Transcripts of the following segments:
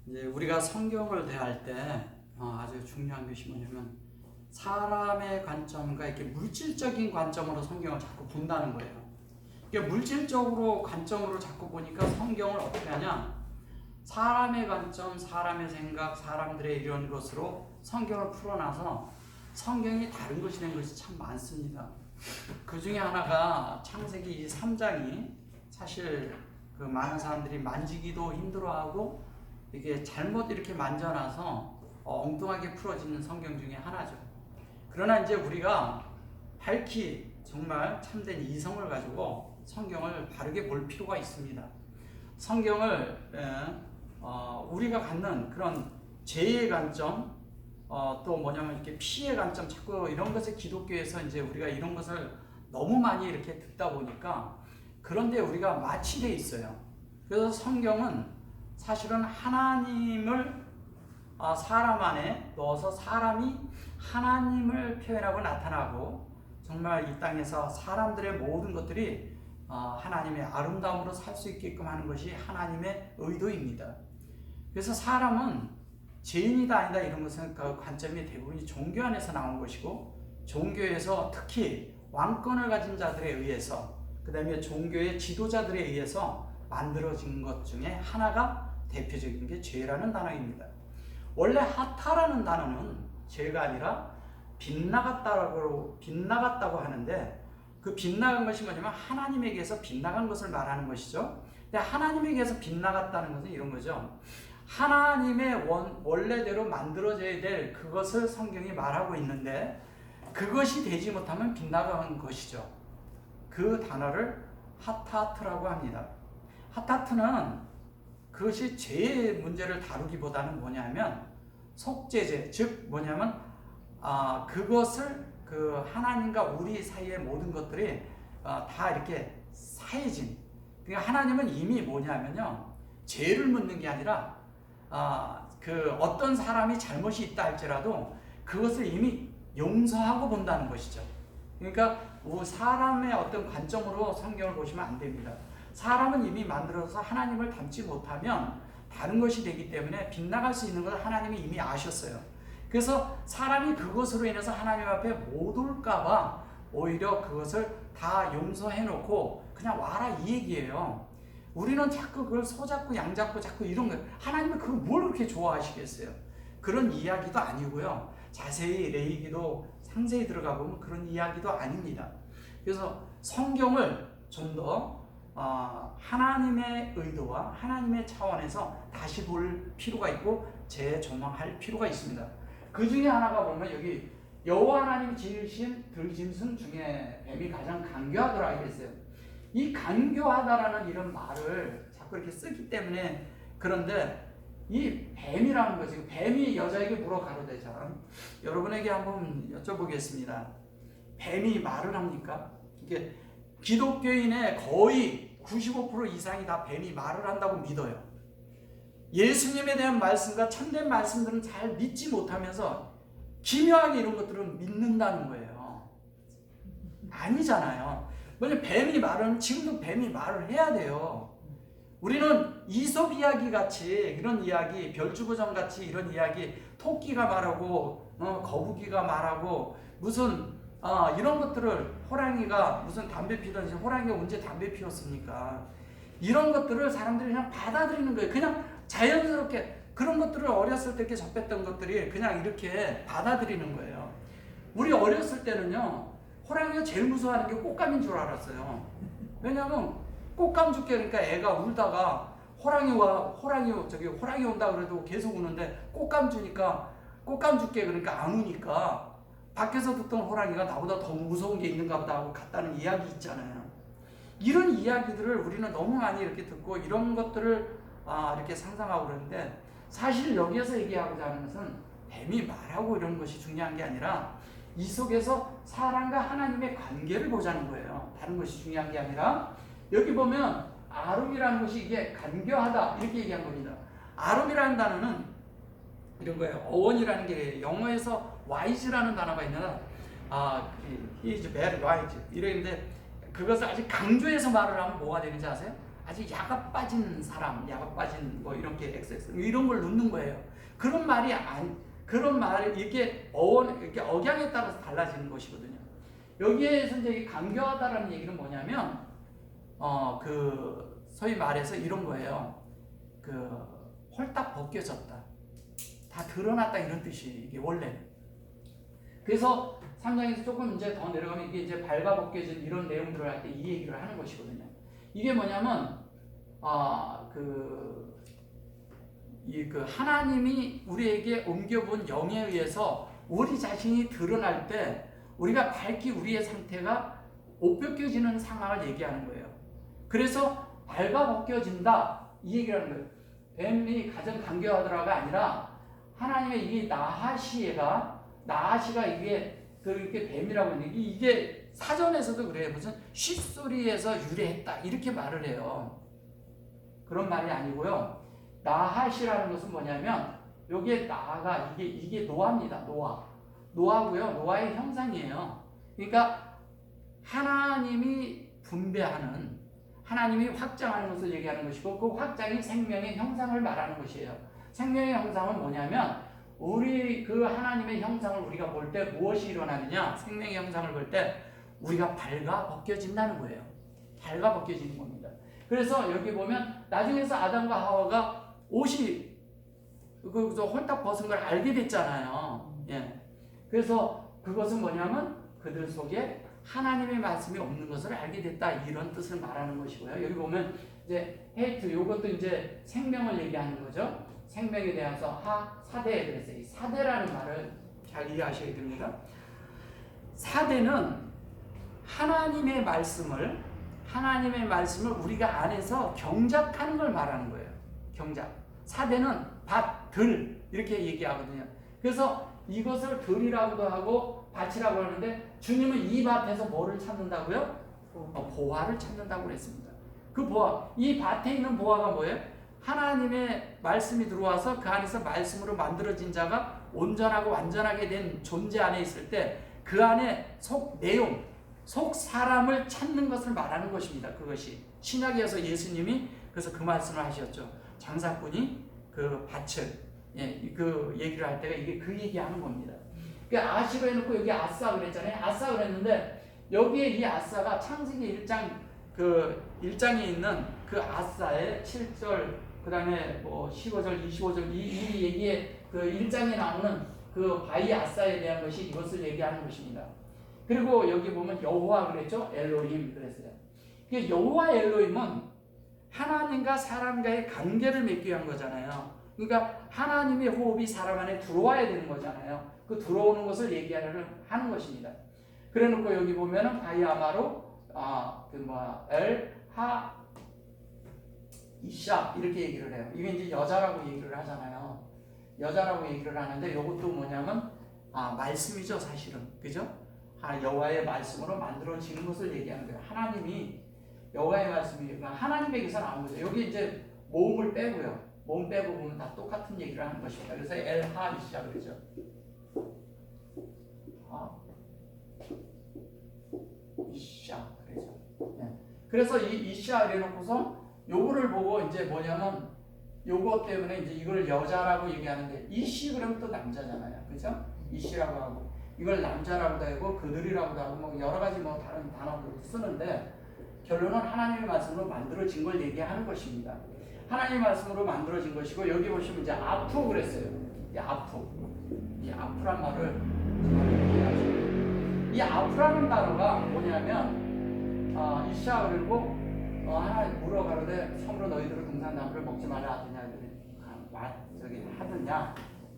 이제 우리가 성경을 대할 때 아주 중요한 것이 뭐냐면 사람의 관점과 이렇게 물질적인 관점으로 성경을 자꾸 본다는 거예요. 이게 물질적으로 관점으로 자꾸 보니까 성경을 어떻게 하냐? 사람의 관점, 사람의 생각, 사람들의 이런 것으로 성경을 풀어놔서 성경이 다른 것이 된 것이 참 많습니다. 그 중에 하나가 창세기 3장이 사실 그 많은 사람들이 만지기도 힘들어하고 이게 잘못 이렇게 만져놔서 엉뚱하게 풀어지는 성경 중에 하나죠. 그러나 이제 우리가 밝히 정말 참된 이성을 가지고 성경을 바르게 볼 필요가 있습니다. 성경을 우리가 갖는 그런 죄의 관점, 또 뭐냐면 이렇게 피의 관점, 자꾸 이런 것을 기독교에서 이제 우리가 이런 것을 너무 많이 이렇게 듣다 보니까 그런데 우리가 마취되어 있어요. 그래서 성경은 사실은 하나님을 사람 안에 넣어서 사람이 하나님을 표현하고 나타나고 정말 이 땅에서 사람들의 모든 것들이 하나님의 아름다움으로 살 수 있게끔 하는 것이 하나님의 의도입니다. 그래서 사람은 죄인이다 아니다 이런 것은 그 관점이 대부분이 종교 안에서 나온 것이고, 종교에서 특히 왕권을 가진 자들에 의해서, 그 다음에 종교의 지도자들에 의해서 만들어진 것 중에 하나가 대표적인 게 죄라는 단어입니다. 원래 하타라는 단어는 죄가 아니라 빗나갔다고 하는데, 그 빗나간 것이 뭐냐면 하나님에게서 빗나간 것을 말하는 것이죠. 근데 하나님에게서 빗나갔다는 것은 이런 거죠. 하나님의 원래대로 만들어져야 될 그것을 성경이 말하고 있는데 그것이 되지 못하면 빗나간 것이죠. 그 단어를 하타트라고 합니다. 하타트는 그것이 죄의 문제를 다루기보다는 뭐냐면 속죄죄, 즉 뭐냐면 그것을 그 하나님과 우리 사이의 모든 것들이 다 이렇게 사해진, 그러니까 하나님은 이미 뭐냐면요, 죄를 묻는 게 아니라 그 어떤 사람이 잘못이 있다 할지라도 그것을 이미 용서하고 본다는 것이죠. 그러니까 사람의 어떤 관점으로 성경을 보시면 안 됩니다. 사람은 이미 만들어서 하나님을 닮지 못하면 다른 것이 되기 때문에 빗나갈 수 있는 것을 하나님이 이미 아셨어요. 그래서 사람이 그것으로 인해서 하나님 앞에 못 올까봐 오히려 그것을 다 용서해 놓고 그냥 와라 이 얘기예요. 우리는 자꾸 그걸 소잡고 양잡고 자꾸 이런 거, 하나님은 그걸 뭘 그렇게 좋아하시겠어요? 그런 이야기도 아니고요. 자세히 레위기도 상세히 들어가 보면 그런 이야기도 아닙니다. 그래서 성경을 좀 더 하나님의 의도와 하나님의 차원에서 다시 볼 필요가 있고 재조명할 필요가 있습니다. 그 중에 하나가 보면 여기 여호와 하나님이 지으신 들짐승 중에 뱀이 가장 간교하더라 이랬어요. 이 간교하다라는 이런 말을 자꾸 이렇게 쓰기 때문에, 그런데 이 뱀이라는 거지, 뱀이 여자에게 물어 가로되자. 여러분에게 한번 여쭤보겠습니다. 뱀이 말을 합니까? 이게 기독교인의 거의 95% 이상이 다 뱀이 말을 한다고 믿어요. 예수님에 대한 말씀과 참된 말씀들은 잘 믿지 못하면서 기묘하게 이런 것들은 믿는다는 거예요. 아니잖아요. 왜냐면 뱀이 말은 지금도 뱀이 말을 해야 돼요. 우리는 이솝 이야기 같이 이런 이야기, 별주고정 같이 이런 이야기, 토끼가 말하고 거북이가 말하고 무슨 이런 것들을, 호랑이가 무슨 담배 피던지, 호랑이가 언제 담배 피웠습니까? 이런 것들을 사람들이 그냥 받아들이는 거예요. 그냥 자연스럽게 그런 것들을 어렸을 때 이렇게 접했던 것들이 그냥 이렇게 받아들이는 거예요. 우리 어렸을 때는요, 호랑이가 제일 무서워하는 게 꽃감인 줄 알았어요. 왜냐하면 꽃감 줄게 그러니까 애가 울다가 호랑이 온다 그래도 계속 우는데 꽃감 주니까 꽃감 줄게 그러니까 안 우니까 밖에서 듣던 호랑이가 나보다 더 무서운 게 있는가 보다 하고 갔다는 이야기 있잖아요. 이런 이야기들을 우리는 너무 많이 이렇게 듣고 이런 것들을 이렇게 상상하고 그러는데, 사실 여기에서 얘기하고자 하는 것은 뱀이 말하고 이런 것이 중요한 게 아니라 이 속에서 사람과 하나님의 관계를 보자는 거예요. 다른 것이 중요한 게 아니라, 여기 보면 아름이라는 것이 이게 간교하다 이렇게 얘기한 겁니다. 아름이라는 단어는 이런 거예요. 어원이라는 게 영어에서 wise라는 단어가 있는데 he is very wise 이랬는데, 그것을 아주 강조해서 말을 하면 뭐가 되는지 아세요? 아주 야가 빠진 사람, 야가 빠진 뭐 이렇게 XX 이런 걸 넣는 거예요. 그런 말이 이렇게 이렇게 억양에 따라서 달라지는 것이거든요. 여기에서 이제 간교하다라는 얘기는 뭐냐면 소위 말해서 이런 거예요. 홀딱 벗겨졌다, 다 드러났다 이런 뜻이 이게 원래. 그래서 3장에서 조금 이제 더 내려가면 이게 이제 발가벗겨진 이런 내용들을 할 때 이 얘기를 하는 것이거든요. 이게 뭐냐면 하나님이 우리에게 옮겨본 영에 의해서 우리 자신이 드러날 때 우리가 밝히 우리의 상태가 옷 벗겨지는 상황을 얘기하는 거예요. 그래서 발가벗겨진다 이 얘기를 하는 거예요. 뱀이 가장 간교하더라가 아니라 하나님의 이 나하시가 이게 이렇게 뱀이라고 하는 이게 사전에서도 그래요. 무슨 쉿소리에서 유래했다 이렇게 말을 해요. 그런 말이 아니고요. 나하시라는 것은 뭐냐면 여기에 나가 이게 노아입니다. 노아고요. 노아의 형상이에요. 그러니까 하나님이 분배하는, 하나님이 확장하는 것을 얘기하는 것이고 그 확장이 생명의 형상을 말하는 것이에요. 생명의 형상은 뭐냐면 우리 하나님의 형상을 우리가 볼 때 무엇이 일어나느냐? 생명의 형상을 볼 때 우리가 발가벗겨진다는 거예요. 발가벗겨지는 겁니다. 그래서 여기 보면 나중에서 아담과 하와가 옷이 홀딱 벗은 걸 알게 됐잖아요. 예. 그래서 그것은 뭐냐면 그들 속에 하나님의 말씀이 없는 것을 알게 됐다 이런 뜻을 말하는 것이고요. 여기 보면 이제 헤이트 이것도 이제 생명을 얘기하는 거죠. 생명에 대해서 사대 그랬어요. 이 사대라는 말을 잘 이해하셔야 됩니다. 사대는 하나님의 말씀을 우리가 안에서 경작하는 걸 말하는 거예요. 경작. 사대는 밭, 들 이렇게 얘기하거든요. 그래서 이것을 들이라고도 하고 밭이라고 하는데 주님은 이 밭에서 뭐를 찾는다고요? 보화를 찾는다고 그랬습니다. 그 보화, 이 밭에 있는 보화가 뭐예요? 하나님의 말씀이 들어와서 그 안에서 말씀으로 만들어진 자가 온전하고 완전하게 된 존재 안에 있을 때 그 안에 속 내용, 속 사람을 찾는 것을 말하는 것입니다. 그것이 신약에서 예수님이 그래서 그 말씀을 하셨죠. 장사꾼이 그 밭을 그 얘기를 할 때가 이게 그 얘기하는 겁니다. 그 아시로 해놓고 여기 아싸 그랬잖아요. 아싸 그랬는데 여기에 이 아싸가 창세기 1장 1장에 있는 그 아싸의 7절 그 다음에 뭐 15절 25절 이 얘기에 그 1장에 나오는 그 바위 아싸에 대한 것이 이것을 얘기하는 것입니다. 그리고 여기 보면 여호와 그랬죠. 엘로힘 그랬어요. 여호와 엘로힘은 하나님과 사람과의 관계를 맺기 위한 거잖아요. 그러니까 하나님의 호흡이 사람 안에 들어와야 되는 거잖아요. 그 들어오는 것을 하는 것입니다. 그래 놓고 여기 보면은 바이아마로 이샤 이렇게 얘기를 해요. 이게 이제 여자라고 얘기를 하잖아요. 여자라고 얘기를 하는데 이것도 뭐냐면 말씀이죠, 사실은. 그죠? 여호와의 말씀으로 만들어지는 것을 얘기하는 거예요. 하나님이 여호와의 말씀이 하나님에게서 나온 거죠. 여기 이제 모음을 빼고요. 모음 빼고 보면 다 똑같은 얘기를 하는 것입니다. 그래서 엘하이샤 그러죠. 이샤 그러죠. 네. 그래서 이 이샤 이래놓고서 요거를 보고 이제 뭐냐면 요거 때문에 이제 이걸 여자라고 얘기하는데 이씨 그러면 또 남자잖아요. 그죠? 이씨라고 하고 이걸 남자라고도 하고 그들이라고도 하고 뭐 여러 가지 뭐 다른 단어들을 쓰는데 결론은 하나님의 말씀으로 만들어진 걸 얘기하는 것입니다. 하나님의 말씀으로 만들어진 것이고 여기 보시면 이제 아프 그랬어요. 이 아프란 말을 이해하시고 이 아프라는 단어가 뭐냐면 이샤 그리고 하나님 물어가로되 성으로 너희들은 동산나무를 먹지 말라 하더냐 저기 하더냐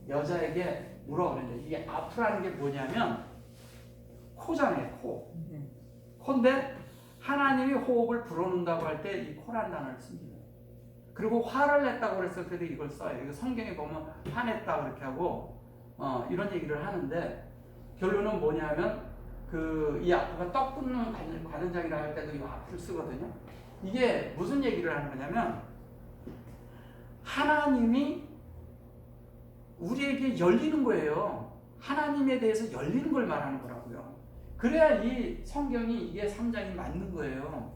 여자에게 물어보는데 이게 아프라는 게 뭐냐면 코잖아요. 코인데 하나님이 호흡을 불어넣는다고 할 때 이 코란 단어를 씁니다. 그리고 화를 냈다고 그랬을 때도 이걸 써요. 이거 성경에 보면 화냈다 그렇게 하고 이런 얘기를 하는데 결론은 뭐냐면 이 아프가 떡 굽는 관원장이라 할 때도 이 아프를 쓰거든요. 이게 무슨 얘기를 하는 거냐면 하나님이 우리에게 열리는 거예요. 하나님에 대해서 열리는 걸 말하는 거라고요. 그래야 이 성경이 이게 3장이 맞는 거예요.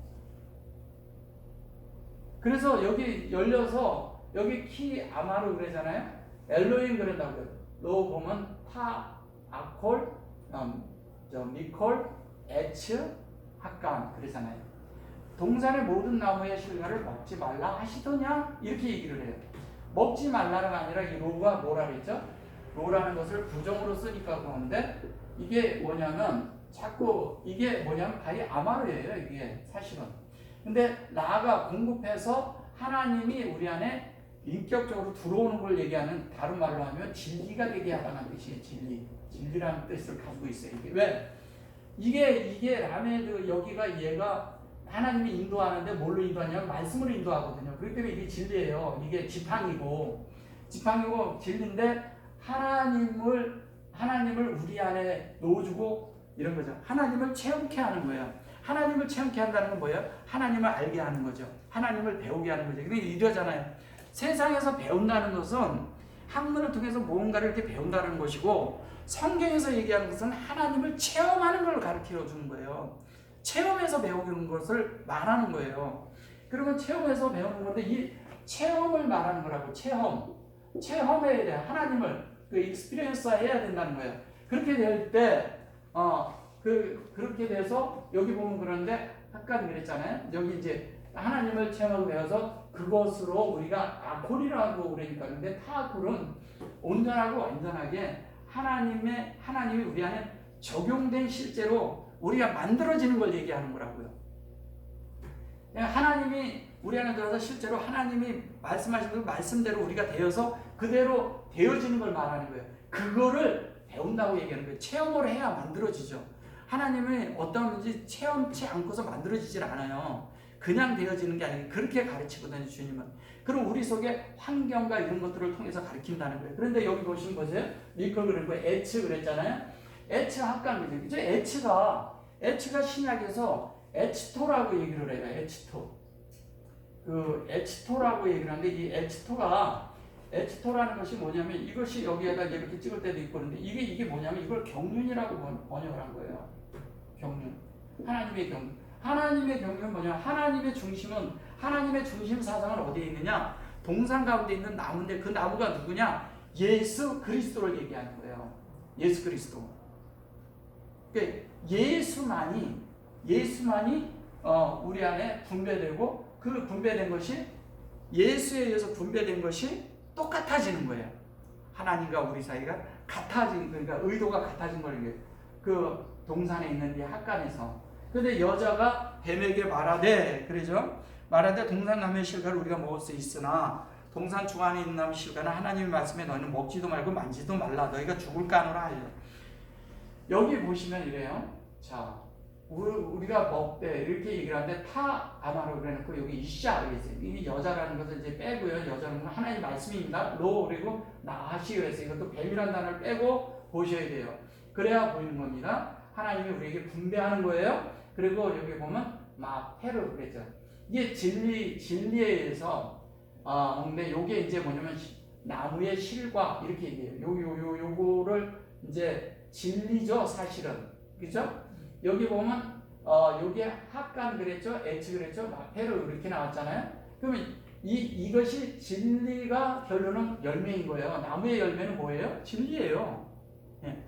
그래서 여기 열려서 여기 키 아마르 그러잖아요. 엘로힘 그런다고요. 너 보면 타, 아콜, 미콜, 에츠, 학간 그러잖아요. 동산의 모든 나무의 실과를 먹지 말라 하시더냐? 이렇게 얘기를 해요. 먹지 말라가 아니라 이 로가 뭐라 그랬죠? 로라는 것을 부정으로 쓰니까 그러는데 이게 뭐냐면 자꾸 이게 뭐냐면 바이 아마르예요. 이게 사실은. 근데 라가 공급해서 하나님이 우리 안에 인격적으로 들어오는 걸 얘기하는 다른 말로 하면 진리가 되게 하라는 뜻이에요. 진리라는 뜻을 가지고 있어요. 이게 왜? 이게 라메드 여기가 얘가 하나님이 인도하는데 뭘로 인도하냐면 말씀으로 인도하거든요. 그렇기 때문에 이게 진리예요. 이게 지팡이고 진리인데 하나님을 우리 안에 넣어주고 이런 거죠. 하나님을 체험케 하는 거예요. 하나님을 체험케 한다는 건 뭐예요? 하나님을 알게 하는 거죠. 하나님을 배우게 하는 거죠. 그러니까 이러잖아요. 세상에서 배운다는 것은 학문을 통해서 무언가를 이렇게 배운다는 것이고 성경에서 얘기하는 것은 하나님을 체험하는 걸 가르쳐 주는 거예요. 체험해서 배우는 것을 말하는 거예요. 그러면 체험해서 배우는 건데 이 체험을 말하는 거라고. 체험에 대한 하나님을 그 익스피리언스 해야 된다는 거예요. 그렇게 될 때 그렇게 돼서 여기 보면 그런데 아까 그랬잖아요. 여기 이제 하나님을 체험하고 배워서 그것으로 우리가 아콜이라고 그러니까 근데 타콜은 온전하고 완전하게 하나님이 우리 안에 적용된 실제로 우리가 만들어지는 걸 얘기하는 거라고요. 하나님이 우리 안에 들어서 실제로 하나님이 말씀하신 그 말씀대로 우리가 되어서 그대로 되어지는 걸 말하는 거예요. 그거를 배운다고 얘기하는 거예요. 체험을 해야 만들어지죠. 하나님이 어떤 건지 체험치 않고서 만들어지질 않아요. 그냥 되어지는 게 아니고 그렇게 가르치거든요, 주님은. 그럼 우리 속에 환경과 이런 것들을 통해서 가르친다는 거예요. 그런데 여기 보시면 보세요. 미컬 그런 거 에츠 그랬잖아요. 에츠 학관이죠. 그죠? 에츠가 신약에서 에치토라고 얘기를 해요. 에치토. 그 에치토라고 얘기를 하는데 이 에치토라는 것이 뭐냐면 이것이 여기에다 이렇게 찍을 때도 있고 그런데 이게 뭐냐면 이걸 경륜이라고 번역을 한 거예요. 경륜. 하나님의 경륜. 하나님의 경륜은 뭐냐? 하나님의 중심 사상은 어디에 있느냐? 동산 가운데 있는 나무인데 그 나무가 누구냐? 예수 그리스도를 얘기하는 거예요. 예수 그리스도. 그러니까 예수만이 우리 안에 분배되고 그 분배된 것이 예수에 의해서 분배된 것이 똑같아지는 거예요. 하나님과 우리 사이가 그러니까 의도가 같아진 거예요. 그 동산에 있는 이 학간에서. 그런데 여자가 뱀에게 말하되 그러죠. 말하되 동산 나무의 실과를 우리가 먹을 수 있으나 동산 중앙에 있는 나무 실과는 하나님의 말씀에 너희는 먹지도 말고 만지도 말라. 너희가 죽을까 하노라 하여. 여기 보시면 이래요. 자, 우리가 먹되 이렇게 얘기를 하는데 타 아마로 그래놓고 여기 이샤 그랬어요. 이 여자라는 것을 이제 빼고요. 여자는 하나님 말씀입니다. 로 그리고 나하시 그랬어요. 이것도 뱀이라는 단어를 빼고 보셔야 돼요. 그래야 보이는 겁니다. 하나님이 우리에게 분배하는 거예요. 그리고 여기 보면 마페르 그랬죠. 이게 진리에 의해서 근데 요게 이제 뭐냐면 나무의 실과 이렇게 얘기해요. 요거를 이제 진리죠, 사실은. 그죠? 여기 보면 여기에 학간 그랬죠, 에츠 그랬죠, 마페르 이렇게 나왔잖아요. 그러면 이것이 진리가 결론은 열매인 거예요. 나무의 열매는 뭐예요? 진리예요. 예.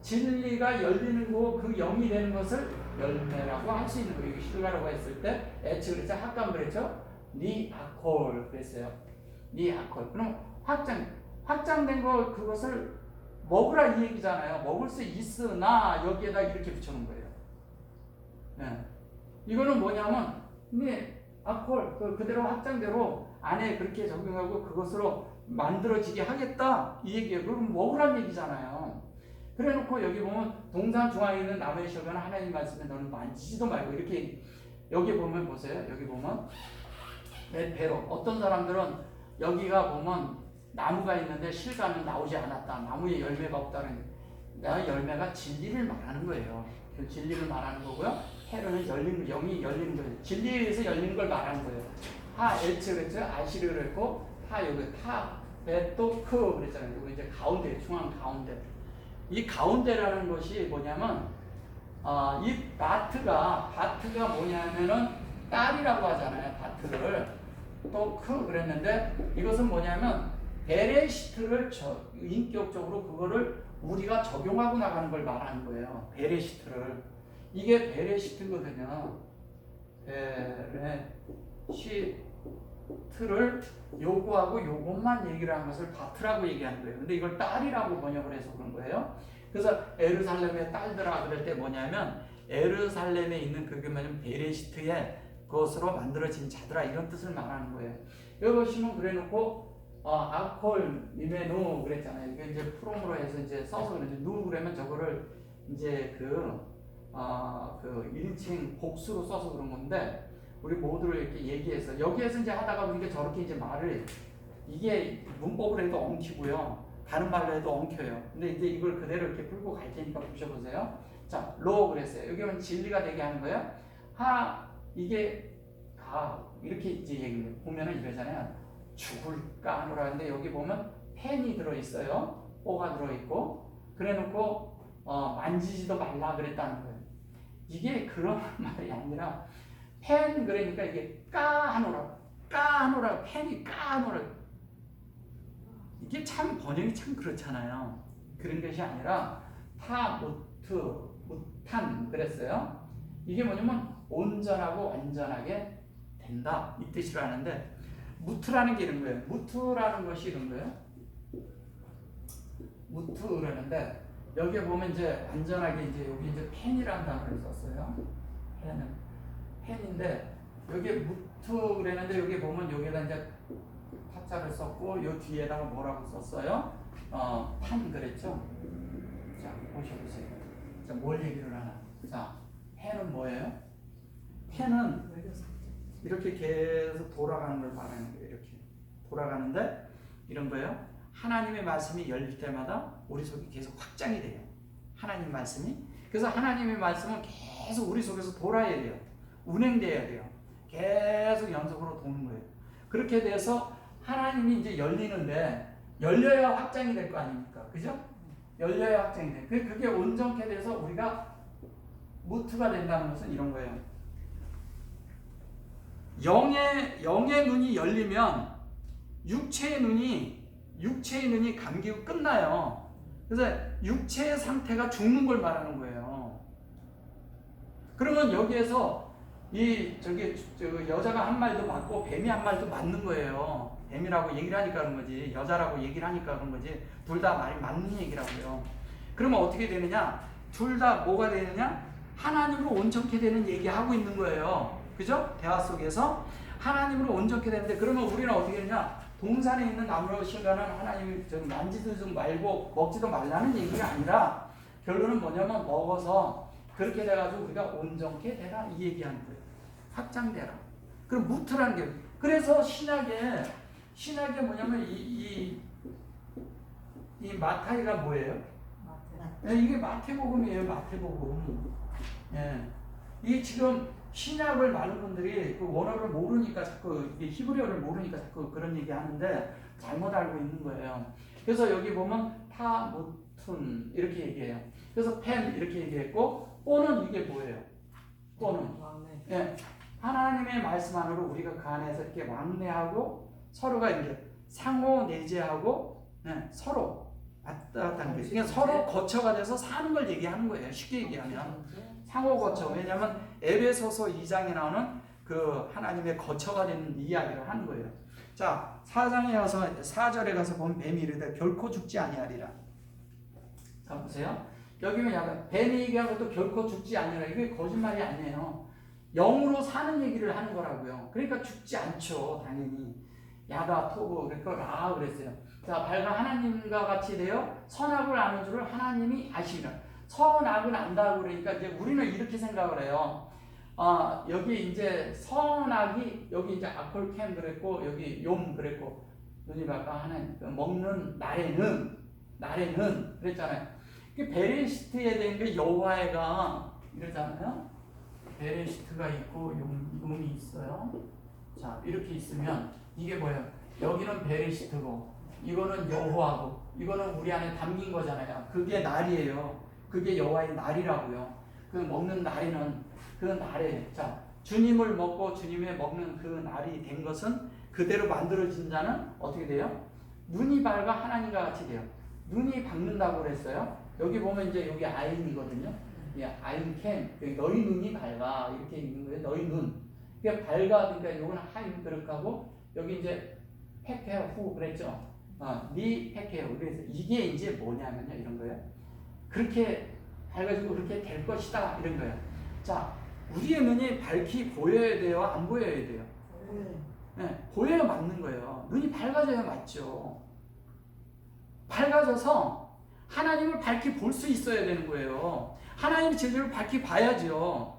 진리가 열리는 거, 그 영이 되는 것을 열매라고 할 수 있는 거예요. 실과라고 했을 때 에츠 그랬죠, 학간 그랬죠, 니아콜 그랬어요. 니아콜. 그럼 확장된 거 그것을 먹으라 이 얘기잖아요. 먹을 수 있으나 여기에다 이렇게 붙여놓은 거예요. 네. 이거는 뭐냐면 아콜 그대로 확장대로 안에 그렇게 적용하고 그것으로 만들어지게 하겠다 이 얘기예요. 그럼 먹으란 얘기잖아요. 그래놓고 여기 보면 동산 중앙에 있는 나무의 실과는 하나님 말씀에 너는 만지지도 말고 이렇게 여기 보면 보세요. 여기 보면 배로 어떤 사람들은 여기가 보면 나무가 있는데 실과는 나오지 않았다. 나무에 열매가 없다는 열매가 진리를 말하는 거예요. 그 진리를 말하는 거고요. 헤르는 영이 열리는 거예요. 진리에 의해서 열리는 걸 말하는 거예요. 하 엘츠 그랬죠. 아시르 그랬고 여기 베토크 그랬잖아요. 여기 이제 가운데 중앙 가운데. 이 가운데라는 것이 뭐냐면 이 바트가 뭐냐면은 딸이라고 하잖아요. 바트를. 또 그랬는데 이것은 뭐냐면 베레시트를 인격적으로 그거를 우리가 적용하고 나가는 걸 말하는 거예요. 베레시트를. 이게 베레시트거든요. 베레시트를 요거하고 요것만 얘기를 한 것을 바트라고 얘기하는 거예요. 근데 이걸 딸이라고 번역을 해서 그런 거예요. 그래서 에르살렘의 딸들아 그럴 때 뭐냐면 에르살렘에 있는 그게 뭐냐면 베레시트의 그것으로 만들어진 자들아 이런 뜻을 말하는 거예요. 여기 보시면 그래놓고 아콜 미메누 그랬잖아요. 이게 이제 프롬으로 해서 이제 써서 그런지 누 그러면 저거를 이제 그 1인칭 복수로 써서 그런 건데 우리 모두를 이렇게 얘기해서 여기에서 이제 하다가 보니까 저렇게 이제 말을 이게 문법으로 해도 엉키고요. 다른 말로 해도 엉켜요. 근데 이제 이걸 그대로 이렇게 풀고 갈 테니까 보셔보세요. 자, 로 그랬어요. 여기는 진리가 되게 하는 거예요. 이게 이렇게 이제 얘기를 보면은 이러잖아요. 죽을까 하노라. 근데 여기 보면 펜이 들어있어요. 오가 들어있고 그래놓고 만지지도 말라 그랬다는 거예요. 이게 그런 말이 아니라 펜 그러니까 이게 까하노라 펜이 까하노라. 이게 참 번역이 참 그렇잖아요. 그런 것이 아니라 무탄 그랬어요. 이게 뭐냐면 온전하고 완전하게 된다 이 뜻으로 하는데 무트라는 게 이런 거예요. 무트라는 것이 이런 거예요. 무트 그러는데 여기에 보면 이제 완전하게 이제 여기 이제 펜이라는 단어를 썼어요. 펜인데 여기에 무트 그랬는데 여기 보면 여기에다 이제 타자를 썼고 요 뒤에다가 뭐라고 썼어요? 판 그랬죠. 자 보셔보세요. 자 뭘 얘기를 하나? 자 펜은 뭐예요? 펜은 이렇게 계속 돌아가는 걸 말하는 거예요. 이렇게 돌아가는데 이런 거예요. 하나님의 말씀이 열릴 때마다 우리 속이 계속 확장이 돼요. 하나님 말씀이. 그래서 하나님의 말씀은 계속 우리 속에서 돌아야 돼요. 운행돼야 돼요. 계속 연속으로 도는 거예요. 그렇게 돼서 하나님이 이제 열리는데 열려야 확장이 될 거 아닙니까? 그죠? 열려야 확장이 돼요. 그게 온전케 돼서 우리가 무트가 된다는 것은 이런 거예요. 영의 눈이 열리면 육체의 눈이 감기고 끝나요. 그래서 육체의 상태가 죽는 걸 말하는 거예요. 그러면 여기에서 여자가 한 말도 맞고 뱀이 한 말도 맞는 거예요. 뱀이라고 얘기를 하니까 그런 거지, 여자라고 얘기를 하니까 그런 거지, 둘 다 말이 맞는 얘기라고요. 그러면 어떻게 되느냐? 둘 다 뭐가 되느냐? 하나님으로 온전케 되는 얘기하고 있는 거예요. 그죠? 대화 속에서 하나님으로 온전케 되는데 그러면 우리는 어떻게 되냐? 동산에 있는 나무로 신가는 하나님이 만지도 말고 먹지도 말라는 얘기가 아니라 결론은 뭐냐면 먹어서 그렇게 돼가지고 우리가 온전케 되라 이 얘기하는 거예요. 확장되라. 그럼 무트라는 게 그래서 신약에 뭐냐면 이 마타이가 뭐예요? 이게 마태복음이에요. 마태복음. 예. 이게 지금 신약을 많은 분들이 그 원어를 모르니까 자꾸 히브리어를 모르니까 자꾸 그런 얘기 하는데 잘못 알고 있는 거예요. 그래서 여기 보면 타무툰 이렇게 얘기해요. 그래서 펜 이렇게 얘기했고 뽀는 이게 뭐예요? 뽀는 예. 하나님의 말씀 안으로 우리가 그 안에서 이렇게 왕래하고 서로가 이제 상호 내재하고 서로 왔다 갔다 하는 거예요. 그러니까 서로 거처가 돼서 사는 걸 얘기하는 거예요. 쉽게 얘기하면 상호 거처. 왜냐하면 에베소서 2장에 나오는 그 하나님의 거처가 되는 이야기를 하는 거예요. 자 4절에 가서 보면 뱀이 이르되 결코 죽지 아니하리라. 자 보세요. 여기는 약간 뱀이 얘기한 것도 결코 죽지 아니하리라. 이게 거짓말이 아니에요. 영으로 사는 얘기를 하는 거라고요. 그러니까 죽지 않죠. 당연히. 야다 토브 그러니까 라 그랬어요. 자 밝은 하나님과 같이 되어 선악을 아는 줄을 하나님이 아시라. 선악을 안다고 그러니까 이제 우리는 이렇게 생각을 해요. 여기 이제 선악이 여기 이제 아콜캠 그랬고 여기 욤 그랬고 눈이 아까 하나님 먹는 날에는 그랬잖아요. 베레시트에 대한 게 여호와가 이러잖아요. 베레시트가 있고 욤이 있어요. 자 이렇게 있으면 이게 뭐예요? 여기는 베레시트고 이거는 여호와고 이거는 우리 안에 담긴 거잖아요. 그게 날이에요. 그게 여호와의 날이라고요. 그 먹는 날에는 그 날에 자 주님을 먹고 주님의 먹는 그 날이 된 것은 그대로 만들어진 자는 어떻게 돼요? 눈이 밝아 하나님과 같이 돼요. 눈이 밝는다고 그랬어요. 여기 보면 이제 여기 아인이거든요. 예, 아인 캠. 너희 눈이 밝아. 이렇게 있는 거예요. 너희 눈. 그러니까 밝아. 그러니까 요건 하임 그렇고 여기 이제 팩해요. 후 그랬죠. 니 팩해요. 그래서 이게 이제 뭐냐면요. 이런 거예요. 그렇게 밝아지고 그렇게 될 것이다. 이런 거예요. 자, 우리의 눈이 밝히 보여야 돼요? 안 보여야 돼요? 네, 보여야 맞는 거예요. 눈이 밝아져야 맞죠. 밝아져서 하나님을 밝히 볼 수 있어야 되는 거예요. 하나님의 진리를 밝히 봐야죠.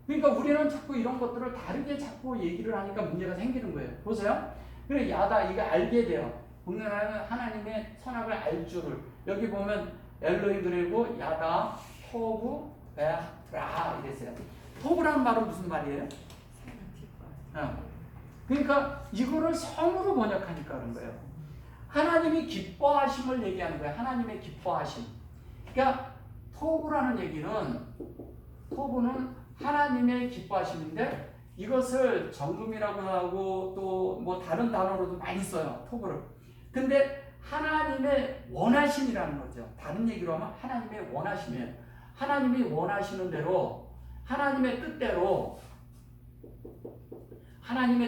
그러니까 우리는 자꾸 이런 것들을 다르게 자꾸 얘기를 하니까 문제가 생기는 거예요. 보세요. 그래 야다 이거 알게 돼요. 하나님의 선악을 알 줄을. 여기 보면 엘로힘 그리고 야다 토브 베라 이랬어요. 토브라는 말은 무슨 말이에요? 그러니까 이거를 성으로 번역하니까 그런 거예요. 하나님이 기뻐하심을 얘기하는 거예요. 하나님의 기뻐하심. 그러니까 토브라는 얘기는 토브는 하나님의 기뻐하심인데 이것을 정금이라고 하고 또 뭐 다른 단어로도 많이 써요. 토브를. 근데 하나님의 원하심이라는 거죠. 다른 얘기로 하면 하나님의 원하심이에요. 하나님이 원하시는 대로 하나님의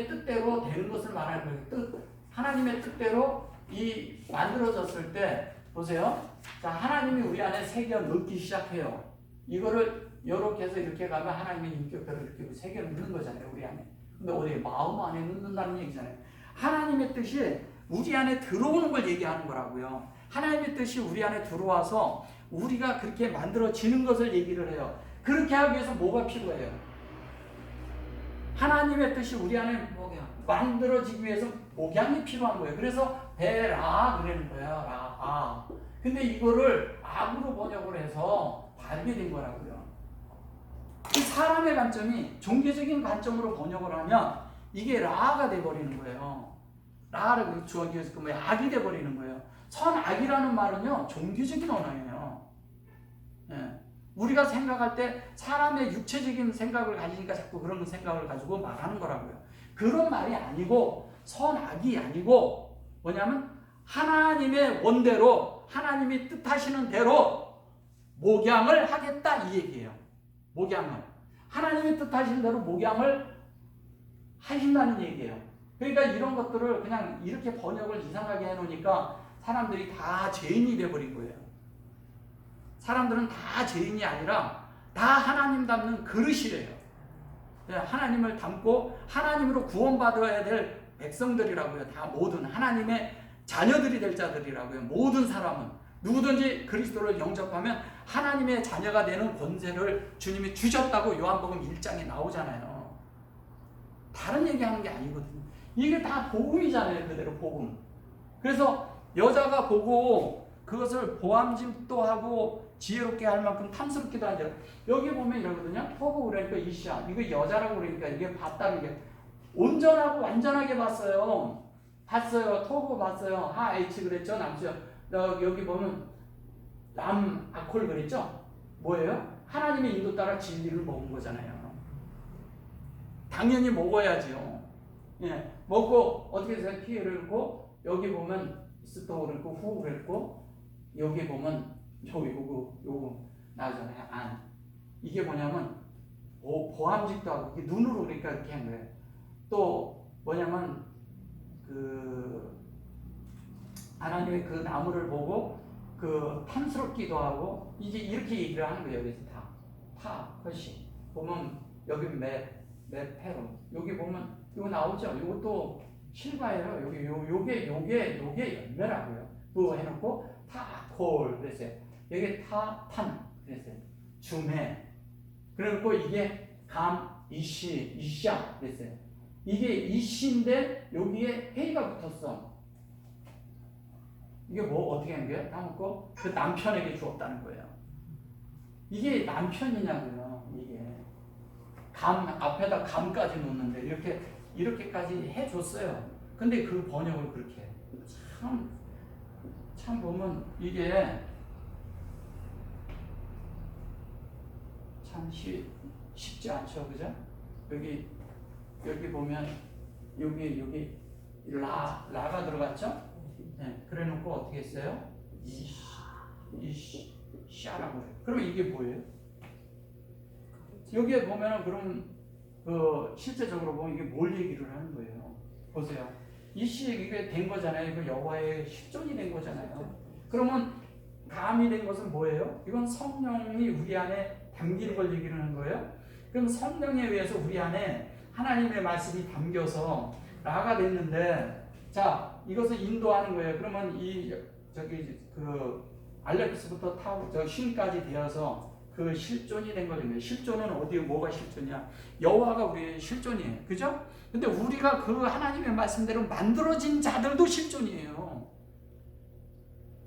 뜻대로 되는 것을 말하는 거예요. 하나님의 뜻대로 이 만들어졌을 때 보세요. 자, 하나님이 우리 안에 새겨 넣기 시작해요. 이거를 이렇게 해서 이렇게 가면 하나님의 인격대로 이렇게 새겨 넣는 거잖아요. 우리 안에. 근데 어디 마음 안에 넣는다는 얘기잖아요. 하나님의 뜻이 우리 안에 들어오는 걸 얘기하는 거라고요. 하나님의 뜻이 우리 안에 들어와서 우리가 그렇게 만들어지는 것을 얘기를 해요. 그렇게 하기 위해서 뭐가 필요해요? 하나님의 뜻이 우리 안에 만들어지기 위해서 목양이 필요한 거예요. 그래서 베라 그러는 거예요. 라. 근데 이거를 악으로 번역을 해서 다르게 된 거라고요. 이 사람의 관점이 종교적인 관점으로 번역을 하면 이게 라가 돼버리는 거예요. 라를 주어기해서 악이 돼버리는 거예요. 선악이라는 말은요 종교적인 언어예요. 예. 우리가 생각할 때 사람의 육체적인 생각을 가지니까 자꾸 그런 생각을 가지고 말하는 거라고요. 그런 말이 아니고 선악이 아니고 뭐냐면 하나님의 원대로 하나님이 뜻하시는 대로 목양을 하겠다 이 얘기예요. 목양을. 하나님이 뜻하시는 대로 목양을 하신다는 얘기예요. 그러니까 이런 것들을 그냥 이렇게 번역을 이상하게 해놓으니까 사람들이 다 죄인이 돼버린 거예요. 사람들은 다 죄인이 아니라 다 하나님 닮는 그릇이래요. 하나님을 닮고 하나님으로 구원받아야 될 백성들이라고요. 다 모든 하나님의 자녀들이 될 자들이라고요. 모든 사람은 누구든지 그리스도를 영접하면 하나님의 자녀가 되는 권세를 주님이 주셨다고 요한복음 1장에 나오잖아요. 다른 얘기하는 게 아니거든요. 이게 다 복음이잖아요. 그대로 복음. 그래서 여자가 보고 그것을 보암직도 하고 지혜롭게 할 만큼 탐스럽기도 하죠. 여기 보면 이러거든요. 토브 그러니까 이시아. 이거 여자라고 그러니까 이게 봤다는 게 온전하고 완전하게 봤어요. 토브 봤어요. 하H 그랬죠. 남수요. 여기 보면 남 아콜 그랬죠. 뭐예요? 하나님의 인도 따라 진리를 먹은 거잖아요. 당연히 먹어야죠. 예, 먹고 어떻게 해서 피해를 했고 여기 보면 스토 그랬고 후 그랬고 여기 보면 요거 나오잖아요. 안. 이게 뭐냐면 보암직도 하고 이게 눈으로 그러니까 이렇게 한 거예요. 또 뭐냐면 그 하나님의 그 나무를 보고 그 탐스럽기도 하고 이제 이렇게 얘기를 하는 거예요. 여기서 훨씬 보면 여기 페로 여기 보면 이거 나오죠. 이것도 실바예요. 요게 열매라고요. 그거 해놓고 타콜 그랬어요. 여기 탄 그랬어요. 주매. 그리고 이게 이시아 그랬어요. 이게 이시인데 여기에 해가 붙었어. 이게 뭐 어떻게 한 거예요? 따먹고 그 남편에게 주었다는 거예요. 이게 남편이냐고요. 이게 앞에다 감까지 놓는데 이렇게까지 해줬어요. 근데 그 번역을 그렇게 해. 참 보면 이게 참 쉽지 않죠, 그죠? 여기 보면 여기 라가 들어갔죠? 네, 그래놓고 어떻게 했어요? 샤라고 해요. 그러면 이게 뭐예요? 여기에 보면은 그럼 실제적으로 보면 이게 뭘 얘기를 하는 거예요? 보세요. 이게 된 거잖아요. 이거 여호와의 실존이 된 거잖아요. 그러면 감이 된 것은 뭐예요? 이건 성령이 우리 안에 담기는 걸 얘기를 하는 거예요. 그럼 성령에 의해서 우리 안에 하나님의 말씀이 담겨서 라가 됐는데, 자, 이것을 인도하는 거예요. 그러면 알렉스부터 쉰까지 되어서 그 실존이 된 거거든요. 실존은 어디에 뭐가 실존이야? 여호와가 우리의 실존이에요. 그죠? 근데 우리가 그 하나님의 말씀대로 만들어진 자들도 실존이에요.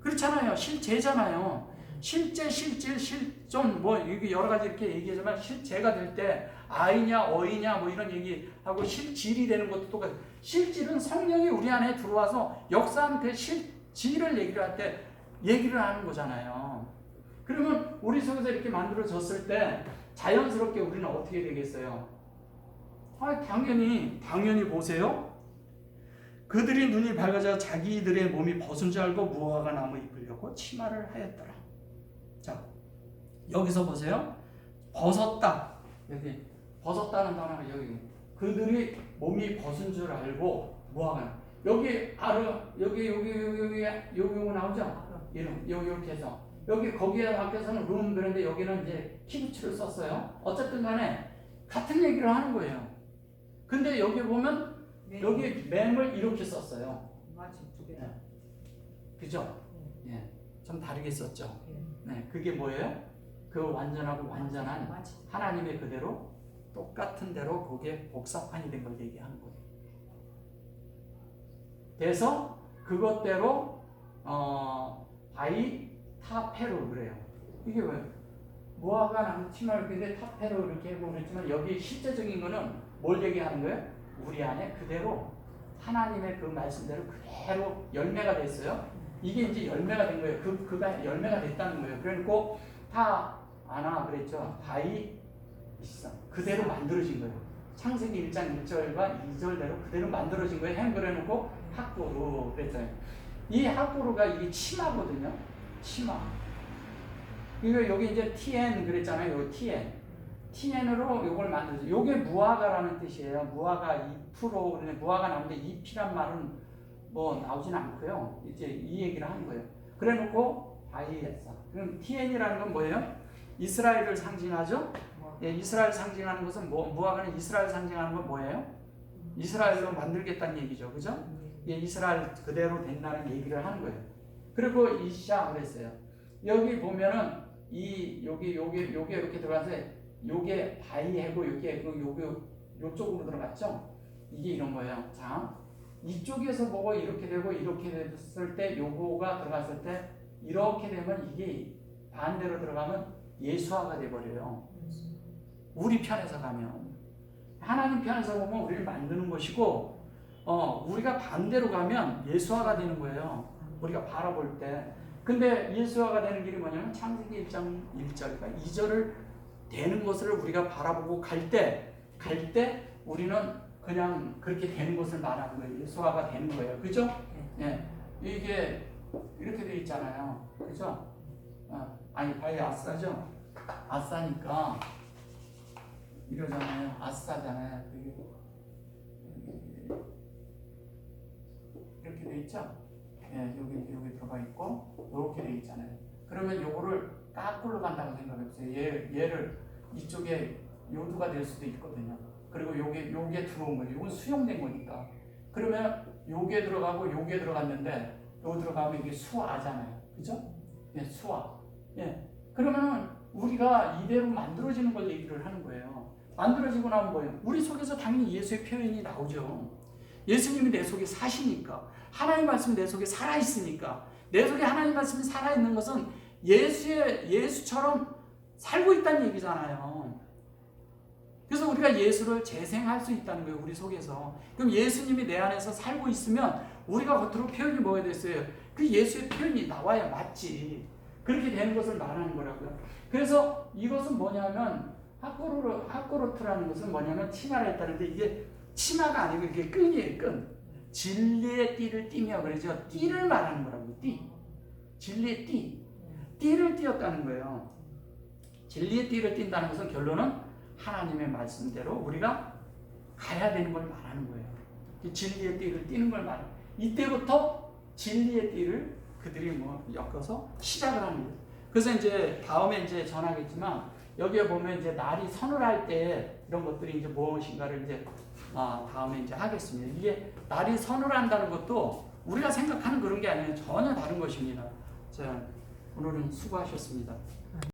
그렇잖아요. 실제잖아요. 실제, 실질, 실존, 이게 여러 가지 이렇게 얘기하지만 실제가 될 때 아이냐, 어이냐, 이런 얘기하고 실질이 되는 것도 똑같아요. 실질은 성령이 우리 안에 들어와서 역사한 그 실질을 얘기를 할 때 얘기를 하는 거잖아요. 그러면 우리 속에서 이렇게 만들어졌을 때 자연스럽게 우리는 어떻게 되겠어요? 당연히 보세요. 그들이 눈이 밝아져 자기들의 몸이 벗은 줄 알고 무화과 나무 잎을 려고 치마를 하였더라. 자, 여기서 보세요. 벗었다. 여기 벗었다는 단어가 여기. 그들이 몸이 벗은 줄 알고 무화과. 여기 나오죠? 이름 이렇게 해서 여기 거기에 밖에서는 룸 그런데 여기는 이제 키부츠를 썼어요. 어쨌든 간에 같은 얘기를 하는 거예요. 근데 여기 보면 여기 맴을 이렇게 썼어요. 맞지, 두 개. 네. 그죠? 예, 좀 다르게 썼죠. 네, 그게 뭐예요? 그 완전하고 완전한 하나님의 그대로 똑같은 대로 그게 복사판이 된 걸 얘기하는 거예요. 그래서 그것대로 바이 타페로 그래요. 이게 왜? 무화과 나무 치마를 근데 타페로 이렇게 하고 그랬지만 여기 실제적인 거는 뭘 얘기하는 거예요? 우리 안에 그대로 하나님의 그 말씀대로 그대로 열매가 됐어요. 이게 이제 열매가 된 거예요. 그가 열매가 됐다는 거예요. 그러니까 다 아나 그랬죠. 바이 그대로 만들어진 거예요. 창세기 1장 1절과 2절대로 그대로 만들어진 거예요. 행 그래놓고 학구루 그랬잖아요. 이 학구루가 이게 치마거든요. 치마. 이거 여기 이제 TN 그랬잖아요. 요 TN으로 요걸 만들죠. 요게 무화과라는 뜻이에요. 무화과 2% 무화과 나오는데 잎이란 말은 나오진 않고요. 이제 이 얘기를 하는 거예요. 그래놓고 바이에사. 그럼 TN이라는 건 뭐예요? 이스라엘을 상징하죠. 예, 이스라엘 상징하는 것은 무화과는 이스라엘 상징하는 건 뭐예요? 이스라엘로 만들겠다는 얘기죠. 그죠? 예, 이스라엘 그대로 된다는 얘기를 하는 거예요. 그리고 이샤 그랬어요. 여기 보면은 요게 이렇게 들어가서 요게 바이하고 요게 요쪽으로 들어갔죠? 이게 이런 거예요. 자, 이쪽에서 보고 이렇게 되고 이렇게 됐을 때 요거가 들어갔을 때 이렇게 되면 이게 반대로 들어가면 예수화가 돼버려요. 우리 편에서 가면 하나님 편에서 보면 우리를 만드는 것이고 우리가 반대로 가면 예수화가 되는 거예요. 우리가 바라볼 때. 근데 예수화가 되는 길이 뭐냐면 창세기 1장 1절과 2절을 되는 것을 우리가 바라보고 갈 때 우리는 그냥 그렇게 되는 것을 말하는 거예요. 예수화가 되는 거예요. 그죠? 예. 이게 이렇게 돼 있잖아요. 그죠? 바이 아싸죠? 아싸니까 이러잖아요. 아싸잖아요. 이렇게 돼 있죠? 예, 여기 들어가 있고 이렇게 돼 있잖아요. 그러면 요거를 까꾸로 간다고 생각해보세요. 얘를 이쪽에 요두가 될 수도 있거든요. 그리고 요게 들어온 거예요. 요건 수용된 거니까. 그러면 요게 들어가고 요게 들어갔는데 요 들어가면 이게 수화잖아요. 그죠? 예, 수화. 예. 그러면은 우리가 이대로 만들어지는 걸 얘기를 하는 거예요. 만들어지고 나면 뭐예요? 우리 속에서 당연히 예수의 표현이 나오죠. 예수님이 내 속에 사시니까. 하나님 말씀이 내 속에 살아있으니까. 내 속에 하나님 말씀이 살아있는 것은 예수처럼 살고 있다는 얘기잖아요. 그래서 우리가 예수를 재생할 수 있다는 거예요. 우리 속에서. 그럼 예수님이 내 안에서 살고 있으면 우리가 겉으로 표현이 뭐가 됐어요? 그 예수의 표현이 나와야 맞지. 그렇게 되는 것을 말하는 거라고요. 그래서 이것은 뭐냐면 하코르트라는 것은 뭐냐면 치마를 했다는데 이게 치마가 아니고 이게 끈이에요, 끈. 진리의 띠를 띠며 그러죠. 띠를 말하는 거라고, 띠. 진리의 띠. 띠를 띠었다는 거예요. 진리의 띠를 띈다는 것은 결론은 하나님의 말씀대로 우리가 가야 되는 걸 말하는 거예요. 진리의 띠를 띠는 걸 말해요. 이때부터 진리의 띠를 그들이 뭐 엮어서 시작을 하는 거예요. 그래서 이제 다음에 이제 전하겠지만 여기에 보면 이제 날이 서늘할 때 이런 것들이 이제 무엇인가를 이제 다음에 이제 하겠습니다. 이게 날이 서늘한다는 것도 우리가 생각하는 그런 게 아니에요. 전혀 다른 것입니다. 자, 오늘은 수고하셨습니다.